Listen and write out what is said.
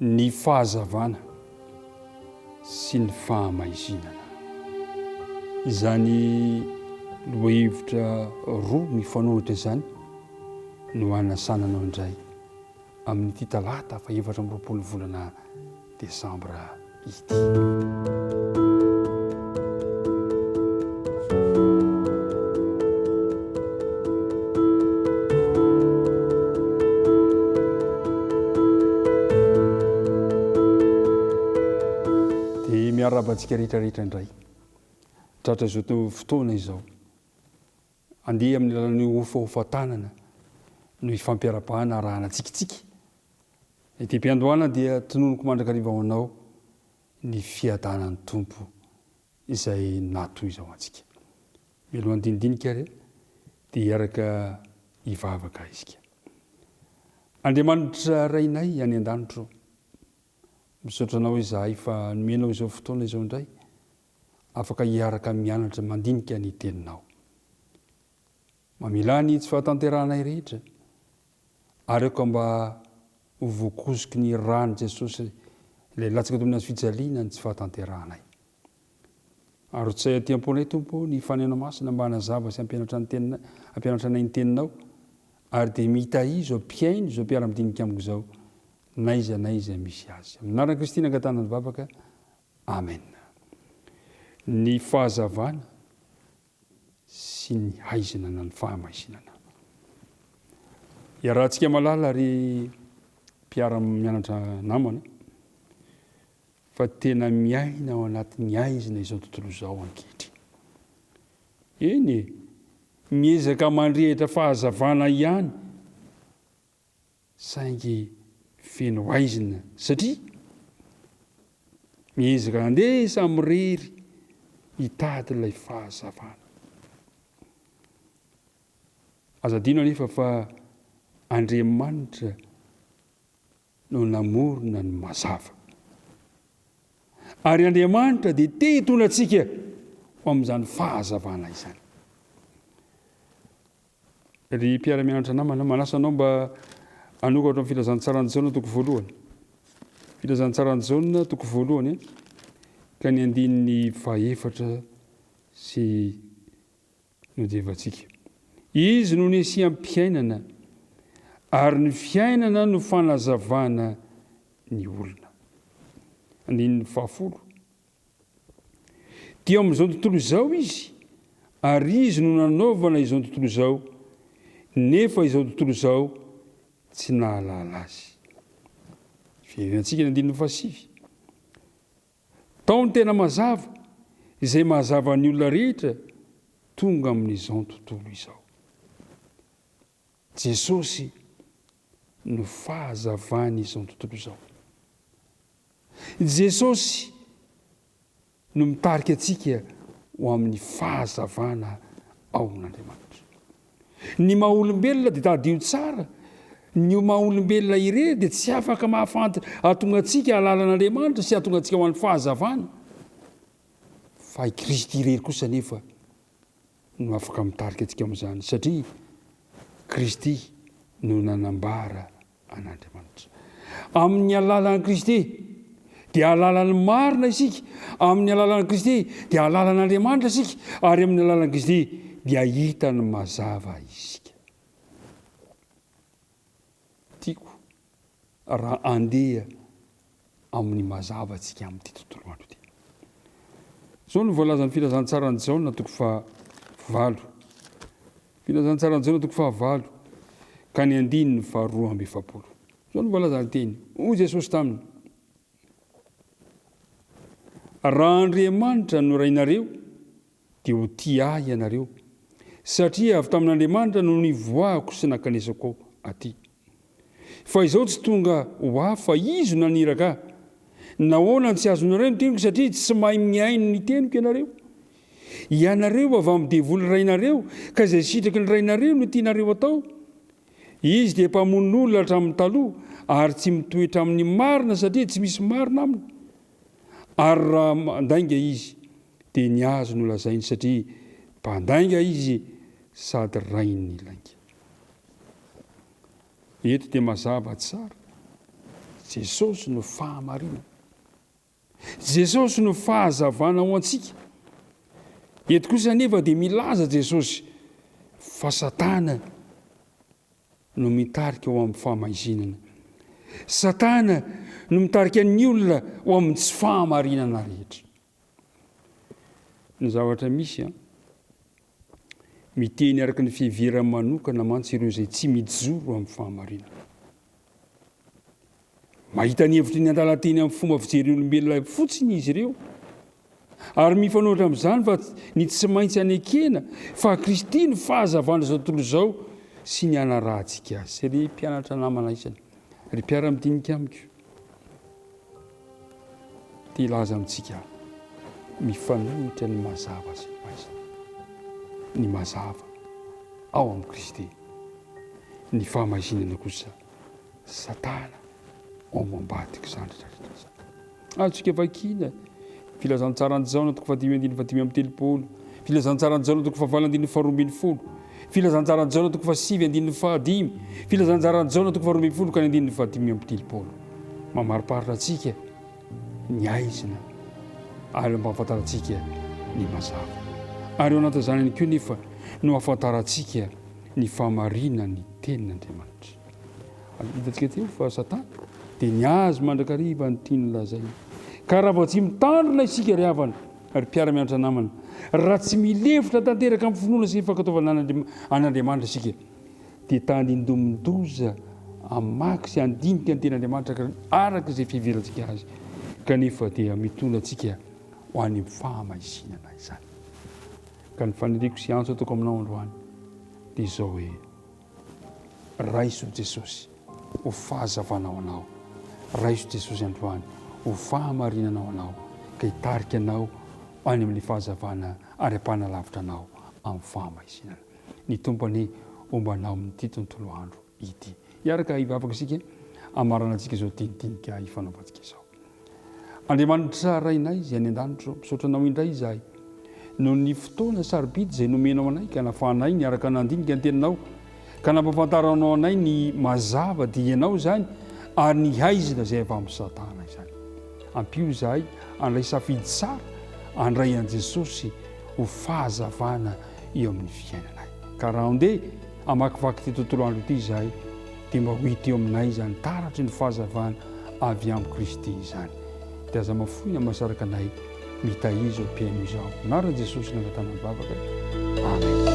ny fahazavana sy ny fahamaizinana. Izany lohahevitra roa mifanohitra izany no anasananao indray amin'ity talata fa 24 volana Desambra ity. Dia miarabantsika rehetrarehetra indray tratra izao fotoana izao andeha amin'ny alalan'ny hofahofantanana no ifampiarabahana arahana tsikitsiky. Ity mpiandohana dia tononoko mandrakariva ho anao ny fiadanan'ny Tompo izay natoy izao antsika. Milo andinidinika ary dia hiaraka hivavaka isika. Andriamanitra rainay any an-danitro, misaotra anao izahay fa nomenao izao fotoana izao indray afaka hiaraka mianatra mandinika ny teninao. Mamela ny tsy fahatanteranay rehetra areko mba ho voakoziko ny rany Jesosy ilay latsaka toy ny azo fijaliana ny tsy fahatanteranay. Arotsay aty-amponay Tompo ny fanena masina mba hanazava sy hampianatra anay ny teninao ary dia mitahizo ampiaino izao mpiara-midinika amiko izao naiza misy azy. Amin'ny anaran'i Kristy nangatana ny vavaka. Amen. Ny fahazavana sy ny haizinana ny fahamaisinana. Iarahantsika malala ary mpiara-mianatra namana fa tena miaina ao anatin'ny haizina izao tontolo izao ankehitriny. Eny miezaka mandrehitra fahazavana ihany saingy feno haizina satria miezaka andesa mirery hitady ilay fahazavana. Azadino anefa fa Andriamanitra no namorona ny mazava. Ary Andriamanitra dia te hitondra antsika ho amin'izany fahazavana izany. Ry mpiara-mianatra namana manasa anao mba hanokatra amin'ny filazantsarany Jaona toko voalohany. Filazantsarany Jaona toko voalohany ka ny andininy fahaefatra sy nodevantsika. Izy no nesi am-piainana ary ny fiainana no fanazavana ny olona. Andininy fahafolo. Dia amin'izao tontolo izao izy ary izy no nanaovana izao tontolo izao nefa izao tontolo izao tsy nahalala azy. Fiainantsika ny andininy fahasivy. Tao ny tena mazava izay mazava ny olona rehetra tonga amin'izao tontolo izao. Jesosy no fahazavany izao tontolo izao. Jesosy no mitarika antsika ho amin'ny fahazavana ao amin'Andriamanitra. Ny maha-olombelona dia tadio tsara. Ny maha-olombelona irery dia tsy afaka mahafantatra hahatonga antsika halalan'Andriamanitra sy hahatonga antsika ho amin'ny fahazavana. Fa i Kristy irery kosa nefa no afaka mitarika antsika amin'izany satria Kristy no nanambara an'Andriamanitra. Amin'ny alalan'i Kristy dia alalan'ny marina isika. Amin'ny alalan'i Kristy dia alalan'Andriamanitra isika. Ary amin'ny alalan'i Kristy dia hitany mazava isika. Tiako raha andeha amin'ny mazava antsika amin'ity tontolo andro ity. Zao no voalazan'ny filazantsarany Jaona toko fahavalo. Filazantsarany Jaona toko fahavalo ka ny andininy faharoa amby efapolo. Zao no voalazany teny. Hoy Jesosy taminy. Raha Andriamanitra no rainareo dia ho tia ahy ianareo satria avy tamin'Andriamanitra no nivoahako sy nakanesako aty. Fa izao tsy tonga ho ahy fa izy no naniraka ahy. Nahoana tsy azonareo ny teniko satria tsy mahay miaino ny teniko ianareo. Ianareo avy amin'ny devoly rainareo ka izay sitraky ny rainareo no tianareo atao. Izy dia mpamonin'olona hatramin'ny taloha ary tsy mitoetra amin'ny marina satria tsy misy marina aminy. Ary raha mandainga izy dia ny azo no lazainy satria mpandainga izy sady rainy ilainga. Eto dia mazava tsara jesosy no fahamarina, jesosy no fahazavana ho antsika. Eto kosa nefa dia milaza jesosy fa satana no mitarika ho amin'ny fahamahinana, satana no mitarika ny olona ho amin'ny tsy fahamarinana rehetra. Ny zavatra misy miteny araka ny fiheverana manokana mantsy ireo izay tsy mijoro amin'ny fahamarinana. Mahita ny hevitry ny an-dalanteny amin'ny fomba fijery olombelona fotsiny izy ireo, ary mifanohitra amin'izany fa ny tsy maintsy anekena fa Kristy ny fahazavana izao tontolo izao sy ny anarahantsika azy. Ry mpianatra namana isany, ry mpiara-midinika amiko, tia ilaza amintsika mifanohitra ny mazava sy ny maizina, ny mazava ao amin'ny Kristy, ny fahamazinana kosa satana ao ambadika izany rehetrarehetra. Azotsika vakina filazantsara ny jaona toko 5:5 filazantsara ny jaona toko 8:220 filazantsara ny jaona toko 7:15 filazantsara ny jaona toko 12 ka ny 5:30 mamariparitra atsika ny aizina ary mampahafantarantsika ny mazava, ary eo anatin'izany ihany koa nefa no ahafantarantsika ny fahamarinana ny tenin'Andriamanitra. Hitantsika teo fa satana dia niazy mandrakariva ny tiany lazay, ka raha vao tsy mitandrina isika ry havana ary mpiara-mianatra namana, raha tsy milefitra tanteraka amin'ny finoana sy fankataovana an'Andriamanitra isika, dia tandindomindoza amaky sy andinika ny ten'Andriamanitra araka izay fiheverantsika azy, kanefa dia mitondra antsika ho any fahamahinana izany. Ka ny faniriako sy antso ataoko aminao androany dia izao hoe raiso Jesosy ho fahazavanao anao, raiso Jesosy androany ho fahamarinanao anao, ka hitarika anao any amin'ny fahazavana ary ampanalavitra anao amin'ny fahamahinana. Ny tompony ombanao amin'ity tontolo andro ity. Iaraka hivavaka isika amarana antsika izao tinidinika hifanaovantsika izao. Andriamanitra rainay izay any an-danitra, misaotra anao indray izahay noho ny fotoana sarobidy izay nomenao anay, ka nafahanay niaraka nandinika ny teninao, ka nampahafantaranao anay ny mazava dia ianao izany ary ny haizina izay avy amin'ny satana izany. Ampio izahay andray safidy tsara andray an' Jesosy ho fahazavana eo amin'ny fiainanay. Ka raha andeha amakivaky ty tontolo andro ity izahay dia mba hohita eo aminay izany taratry ny fahazavana avy amin'ny Kristy izany. Dia aza mafoina masaraka anay mitahizo ampiaino izao. Anarana Jesosy nangatana mivavaka. Amen.